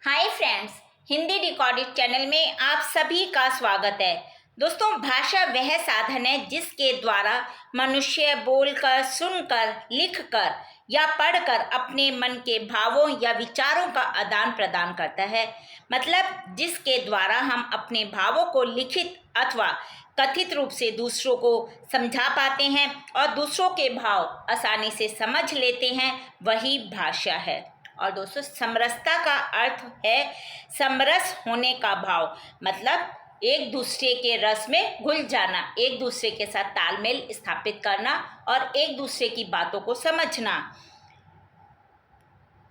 Hi friends, Hindi recorded channel में आप सभी का स्वागत है। दोस्तों, भाषा वह साधन है जिसके द्वारा मनुष्य बोलकर, सुनकर, लिखकर या पढ़कर अपने मन के भावों या विचारों का आदान प्रदान करता है। मतलब जिसके द्वारा हम अपने भावों को लिखित अथवा कथित रूप से दूसरों को समझा पाते हैं और दूसरों के भाव आसानी से समझ लेते हैं, वही भाषा है। और दोस्तों, समरसता का अर्थ है समरस होने का भाव। मतलब एक दूसरे के रस में घुल जाना, एक दूसरे के साथ तालमेल स्थापित करना और एक दूसरे की बातों को समझना।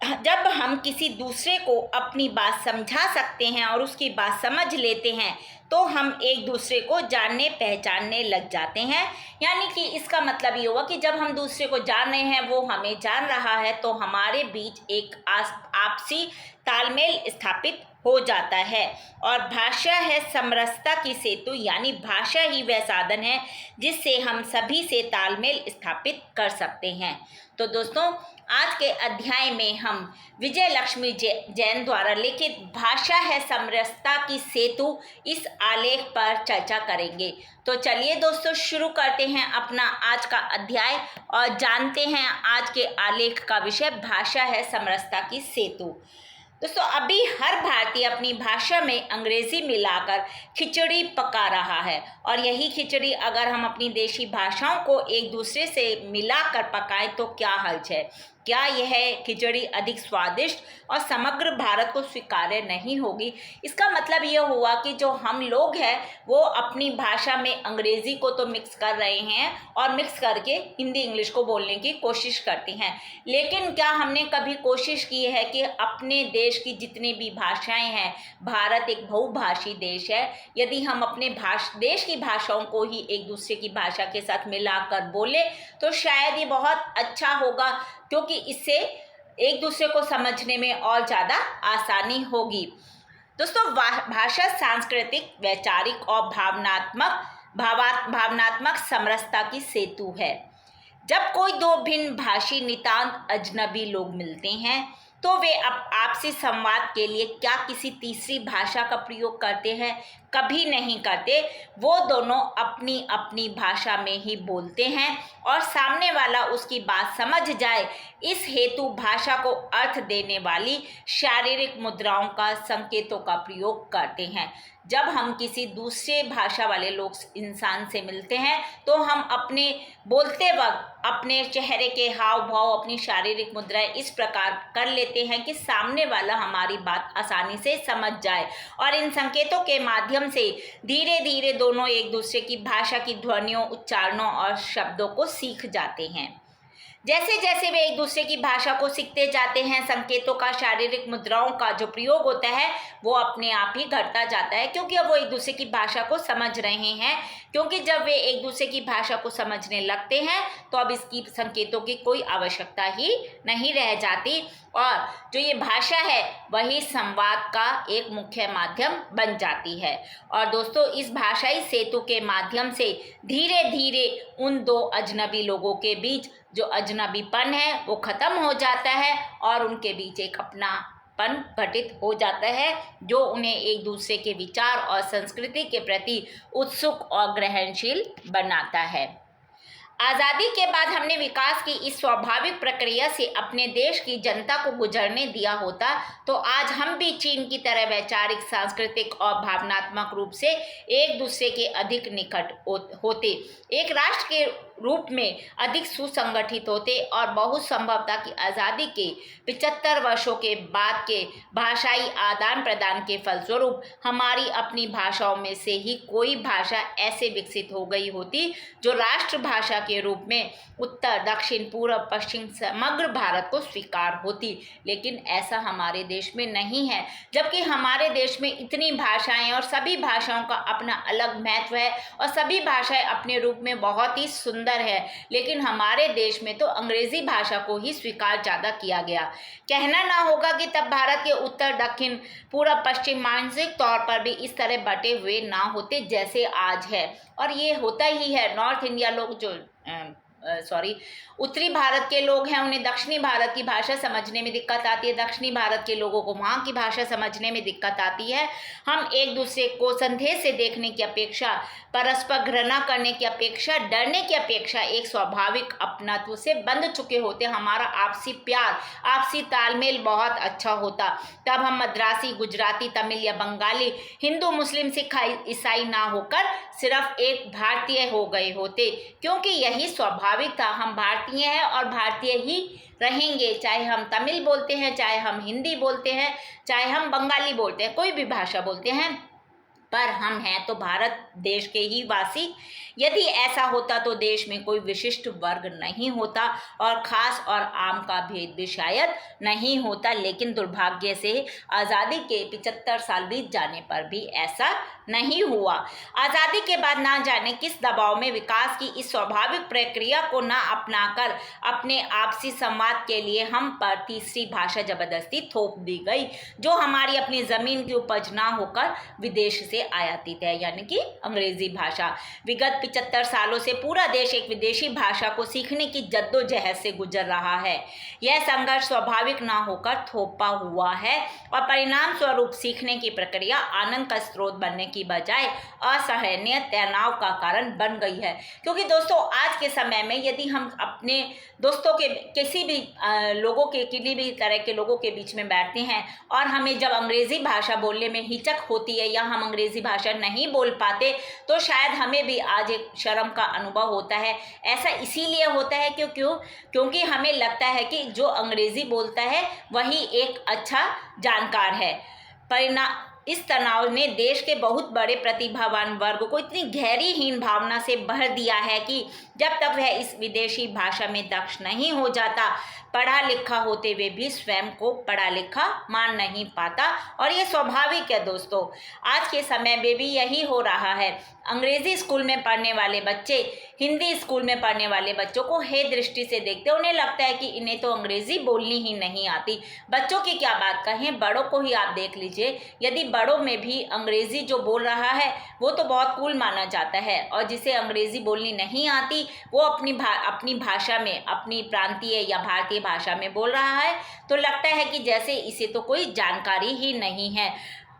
जब हम किसी दूसरे को अपनी बात समझा सकते हैं और उसकी बात समझ लेते हैं तो हम एक दूसरे को जानने पहचानने लग जाते हैं। यानी कि इसका मतलब ये हुआ कि जब हम दूसरे को जान रहे हैं, वो हमें जान रहा है, तो हमारे बीच एक आपसी तालमेल स्थापित हो जाता है। और भाषा है समरसता की सेतु, यानी भाषा ही वह साधन है जिससे हम सभी से तालमेल स्थापित कर सकते हैं। तो दोस्तों, आज के अध्याय में हम विजय लक्ष्मी जैन द्वारा लिखित भाषा है समरसता की सेतु इस आलेख पर चर्चा करेंगे। तो चलिए दोस्तों, शुरू करते हैं अपना आज का अध्याय और जानते हैं आज के आलेख का विषय भाषा है समरसता की सेतु। दोस्तों, अभी हर भारतीय अपनी भाषा में अंग्रेजी मिलाकर खिचड़ी पका रहा है और यही खिचड़ी अगर हम अपनी देशी भाषाओं को एक दूसरे से मिलाकर पकाएं तो क्या हर्ज है? क्या यह खिचड़ी अधिक स्वादिष्ट और समग्र भारत को स्वीकार्य नहीं होगी? इसका मतलब यह हुआ कि जो हम लोग हैं वो अपनी भाषा में अंग्रेजी को तो मिक्स कर रहे हैं और मिक्स करके हिंदी इंग्लिश को बोलने की कोशिश करते हैं, लेकिन क्या हमने कभी कोशिश की है कि अपने देश की जितनी भी भाषाएं हैं, भारत एक बहुभाषी देश है, यदि हम अपने देश की भाषाओं को ही एक दूसरे की भाषा के साथ मिलाकर बोले तो शायद ये बहुत अच्छा होगा, क्योंकि इससे एक दूसरे को समझने में और ज़्यादा आसानी होगी। दोस्तों, भाषा सांस्कृतिक, वैचारिक और भावनात्मक समरसता की सेतु है। जब कोई दो भिन्न भाषी नितांत अजनबी लोग मिलते हैं तो वे आपसी संवाद के लिए क्या किसी तीसरी भाषा का प्रयोग करते हैं? कभी नहीं करते। वो दोनों अपनी अपनी भाषा में ही बोलते हैं और सामने वाला उसकी बात समझ जाए, इस हेतु भाषा को अर्थ देने वाली शारीरिक मुद्राओं का, संकेतों का प्रयोग करते हैं। जब हम किसी दूसरे भाषा वाले लोग इंसान से मिलते हैं तो हम अपने बोलते वक्त अपने चेहरे के हाव भाव, अपनी शारीरिक मुद्राएं इस प्रकार कर लेते हैं कि सामने वाला हमारी बात आसानी से समझ जाए और इन संकेतों के माध्यम से धीरे धीरे दोनों एक दूसरे की भाषा की ध्वनियों, उच्चारणों और शब्दों को सीख जाते हैं। जैसे जैसे वे एक दूसरे की भाषा को सीखते जाते हैं, संकेतों का, शारीरिक मुद्राओं का जो प्रयोग होता है वो अपने आप ही घटता जाता है, क्योंकि अब वो एक दूसरे की भाषा को समझ रहे हैं। क्योंकि जब वे एक दूसरे की भाषा को समझने लगते हैं तो अब इसकी संकेतों की कोई आवश्यकता ही नहीं रह जाती और जो ये भाषा है वही संवाद का एक मुख्य माध्यम बन जाती है। और दोस्तों, इस भाषाई सेतु के माध्यम से धीरे धीरे उन दो अजनबी लोगों के बीच जो अजनबीपन है वो खत्म हो जाता है और उनके बीच एक अपनापन घटित हो जाता है, जो उन्हें एक दूसरे के विचार और संस्कृति के प्रति उत्सुक और ग्रहणशील बनाता है। आज़ादी के बाद हमने विकास की इस स्वाभाविक प्रक्रिया से अपने देश की जनता को गुजरने दिया होता तो आज हम भी चीन की तरह वैचारिक, सांस्कृतिक और भावनात्मक रूप से एक दूसरे के अधिक निकट होते, एक राष्ट्र के रूप में अधिक सुसंगठित होते और बहुत संभवता की आज़ादी के 75 वर्षों के बाद के भाषाई आदान प्रदान के फलस्वरूप हमारी अपनी भाषाओं में से ही कोई भाषा ऐसे विकसित हो गई होती जो राष्ट्रभाषा के रूप में उत्तर, दक्षिण, पूर्व, पश्चिम समग्र भारत को स्वीकार होती। लेकिन ऐसा हमारे देश में नहीं है, जबकि हमारे देश में इतनी भाषाएं और सभी भाषाओं का अपना अलग महत्व है और सभी भाषाएं अपने रूप में बहुत ही सुंदर है, लेकिन हमारे देश में तो अंग्रेजी भाषा को ही स्वीकार ज़्यादा किया गया। कहना ना होगा कि तब भारत के उत्तर, दक्षिण, पूर्व, पश्चिम मानसिक तौर पर भी इस तरह बटे हुए ना होते जैसे आज है। और ये होता ही है। नॉर्थ इंडिया लोग जो उत्तरी भारत के लोग हैं उन्हें दक्षिणी भारत की भाषा समझने में दिक्कत आती है, दक्षिणी भारत के लोगों को वहाँ की भाषा समझने में दिक्कत आती है। हम एक दूसरे को संदेह से देखने की अपेक्षा, परस्पर घृणा करने की अपेक्षा, डरने की अपेक्षा एक स्वाभाविक अपनत्व से बंध चुके होते। हमारा आपसी प्यार, आपसी तालमेल बहुत अच्छा होता। तब हम मद्रासी, गुजराती, तमिल या बंगाली, हिंदू, मुस्लिम, सिख, ईसाई ना होकर सिर्फ एक भारतीय हो गए होते, क्योंकि यही स्वाभाविक था। हम भारतीय हैं और भारतीय ही रहेंगे, चाहे हम तमिल बोलते हैं, चाहे हम हिंदी बोलते हैं, चाहे हम बंगाली बोलते हैं, कोई भी भाषा बोलते हैं, पर हम हैं तो भारत देश के ही वासी। यदि ऐसा होता तो देश में कोई विशिष्ट वर्ग नहीं होता और खास और आम का भेद भी शायद नहीं होता। लेकिन दुर्भाग्य से आज़ादी के 75 साल बीत जाने पर भी ऐसा नहीं हुआ। आज़ादी के बाद ना जाने किस दबाव में विकास की इस स्वाभाविक प्रक्रिया को ना अपनाकर अपने आपसी संवाद के लिए हम पर तीसरी भाषा जबरदस्ती थोप दी गई, जो हमारी अपनी ज़मीन की उपज ना होकर विदेश से आयातित है, यानी कि अंग्रेजी भाषा। विगत 75 सालों से पूरा देश एक विदेशी भाषा को सीखने की जद्दोजहद से गुजर रहा है। यह संघर्ष स्वाभाविक ना होकर थोपा हुआ है और परिणाम स्वरूप सीखने की प्रक्रिया आनंद का स्रोत बनने की बजाय असहनीय तनाव का कारण बन गई है। क्योंकि दोस्तों आज के समय में यदि हम अपने दोस्तों के किसी भी लोगों के किसी भी तरह के लोगों के बीच में बैठते हैं और हमें जब अंग्रेजी भाषा बोलने में हिचक होती है या हम अंग्रेजी भाषा नहीं बोल पाते, तो शायद हमें भी आज एक शर्म का अनुभव होता है। ऐसा इसीलिए होता है क्योंकि हमें लगता है कि जो अंग्रेजी बोलता है वही एक अच्छा जानकार है। इस तनाव ने देश के बहुत बड़े प्रतिभावान वर्ग को इतनी गहरी हीन भावना से भर दिया है कि जब तक वह इस विदेशी भाषा में दक्ष नहीं हो जाता, पढ़ा लिखा होते हुए भी स्वयं को पढ़ा लिखा मान नहीं पाता। और ये स्वाभाविक है दोस्तों, आज के समय में भी यही हो रहा है। अंग्रेजी स्कूल में पढ़ने वाले बच्चे हिंदी स्कूल में पढ़ने वाले बच्चों को हे दृष्टि से देखते हैं। उन्हें लगता है कि इन्हें तो अंग्रेजी बोलनी ही नहीं आती। बच्चों की क्या बात कहें, बड़ों को ही आप देख लीजिए। यदि बड़ों में भी अंग्रेजी जो बोल रहा है वो तो बहुत कूल माना जाता है, और जिसे अंग्रेजी बोलनी नहीं आती वो अपनी भाषा में, अपनी प्रांतीय या भारतीय भाषा में बोल रहा है, तो लगता है कि जैसे इसे तो कोई जानकारी ही नहीं है,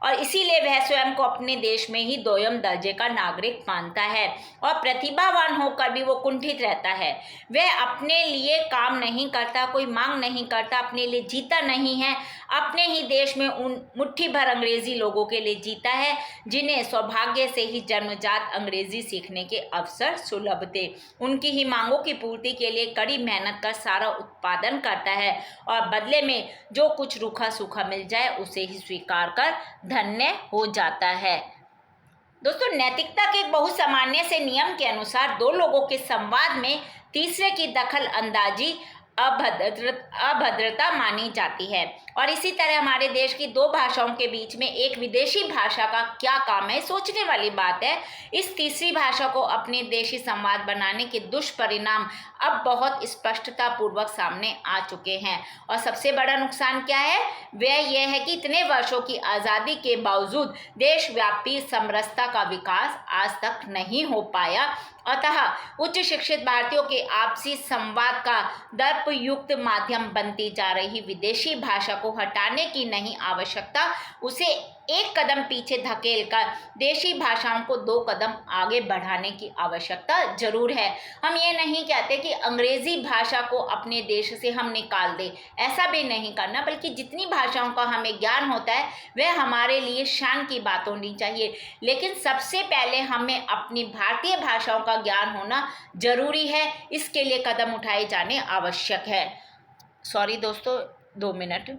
और इसीलिए वह स्वयं को अपने देश में ही दोयम दर्जे का नागरिक मानता है और प्रतिभावान होकर भी वो कुंठित रहता है। वह अपने लिए काम नहीं करता, कोई मांग नहीं करता, अपने लिए जीता नहीं है, अपने ही देश में उन मुट्ठी भर अंग्रेजी लोगों के लिए जीता है जिन्हें सौभाग्य से ही जन्मजात अंग्रेजी सीखने के अवसर सुलभ थे। उनकी ही मांगों की पूर्ति के लिए कड़ी मेहनत का सारा उत्पादन करता है और बदले में जो कुछ रूखा सूखा मिल जाए उसे ही स्वीकार कर धन्य हो जाता है। दोस्तों, नैतिकता के एक बहुत सामान्य से नियम के अनुसार दो लोगों के संवाद में तीसरे की दखल अंदाजी अभद्रता मानी जाती है। और इसी तरह हमारे देश की दो भाषाओं के बीच में एक विदेशी भाषा का क्या काम है, सोचने वाली बात है। इस तीसरी भाषा को अपने देशी संवाद बनाने के दुष्परिणाम अब बहुत स्पष्टता पूर्वक सामने आ चुके हैं। और सबसे बड़ा नुकसान क्या है, वह यह है कि इतने वर्षों की आज़ादी के बावजूद देशव्यापी समरसता का विकास आज तक नहीं हो पाया। अतः उच्च शिक्षित भारतीयों के आपसी संवाद का दर्पयुक्त माध्यम बनती जा रही विदेशी भाषा को हटाने की नहीं आवश्यकता, उसे एक कदम पीछे धकेल कर देशी भाषाओं को 2 कदम आगे बढ़ाने की आवश्यकता जरूर है। हम ये नहीं कहते कि अंग्रेजी भाषा को अपने देश से हम निकाल दें, ऐसा भी नहीं करना, बल्कि जितनी भाषाओं का हमें ज्ञान होता है वह हमारे लिए शान की बात होनी चाहिए। लेकिन सबसे पहले हमें अपनी भारतीय भाषाओं का ज्ञान होना जरूरी है, इसके लिए कदम उठाए जाने आवश्यक है। सॉरी दोस्तों, 2 मिनट।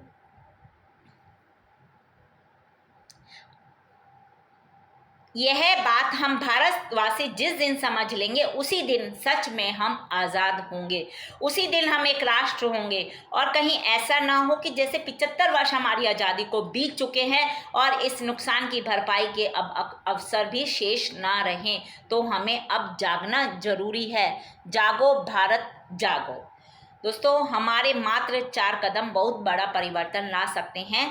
यह बात हम भारतवासी जिस दिन समझ लेंगे उसी दिन सच में हम आज़ाद होंगे, उसी दिन हम एक राष्ट्र होंगे। और कहीं ऐसा ना हो कि जैसे 75 वर्ष हमारी आज़ादी को बीत चुके हैं और इस नुकसान की भरपाई के अब अवसर भी शेष ना रहें। तो हमें अब जागना जरूरी है। जागो भारत जागो। दोस्तों, हमारे मात्र 4 कदम बहुत बड़ा परिवर्तन ला सकते हैं।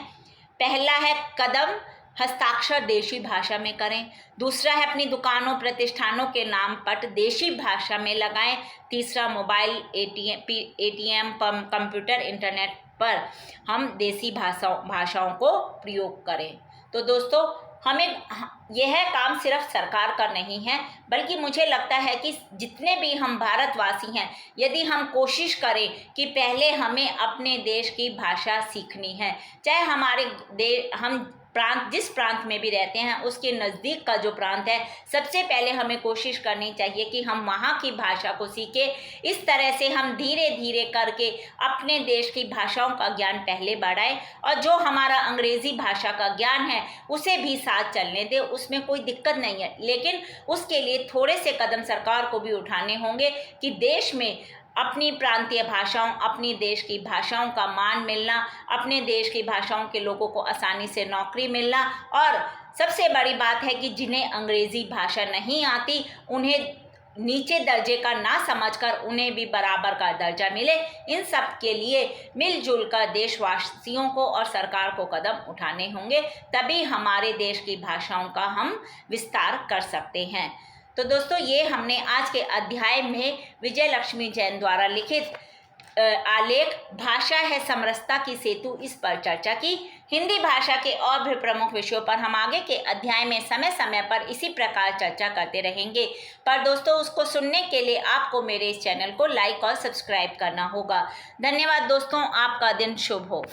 पहला है कदम हस्ताक्षर देशी भाषा में करें। दूसरा है अपनी दुकानों प्रतिष्ठानों के नाम पट देशी भाषा में लगाएं। तीसरा मोबाइल एटीएम कंप्यूटर इंटरनेट पर हम देसी भाषाओं को प्रयोग करें। तो दोस्तों यह काम सिर्फ सरकार का नहीं है, बल्कि मुझे लगता है कि जितने भी हम भारतवासी हैं, यदि हम कोशिश करें कि पहले हमें अपने देश की भाषा सीखनी है, चाहे हम जिस प्रांत में भी रहते हैं उसके नज़दीक का जो प्रांत है, सबसे पहले हमें कोशिश करनी चाहिए कि हम वहाँ की भाषा को सीखें। इस तरह से हम धीरे धीरे करके अपने देश की भाषाओं का ज्ञान पहले बढ़ाएं, और जो हमारा अंग्रेज़ी भाषा का ज्ञान है उसे भी साथ चलने दें, उसमें कोई दिक्कत नहीं है। लेकिन उसके लिए थोड़े से कदम सरकार को भी उठाने होंगे कि देश में अपनी प्रांतीय भाषाओं, अपनी देश की भाषाओं का मान मिलना, अपने देश की भाषाओं के लोगों को आसानी से नौकरी मिलना, और सबसे बड़ी बात है कि जिन्हें अंग्रेज़ी भाषा नहीं आती उन्हें नीचे दर्जे का ना समझकर उन्हें भी बराबर का दर्जा मिले। इन सब के लिए मिलजुल कर देशवासियों को और सरकार को कदम उठाने होंगे, तभी हमारे देश की भाषाओं का हम विस्तार कर सकते हैं। तो दोस्तों, ये हमने आज के अध्याय में विजय लक्ष्मी जैन द्वारा लिखित आलेख भाषा है समरसता की सेतु, इस पर चर्चा की। हिंदी भाषा के और भी प्रमुख विषयों पर हम आगे के अध्याय में समय समय पर इसी प्रकार चर्चा करते रहेंगे। पर दोस्तों, उसको सुनने के लिए आपको मेरे इस चैनल को लाइक और सब्सक्राइब करना होगा। धन्यवाद दोस्तों, आपका दिन शुभ हो।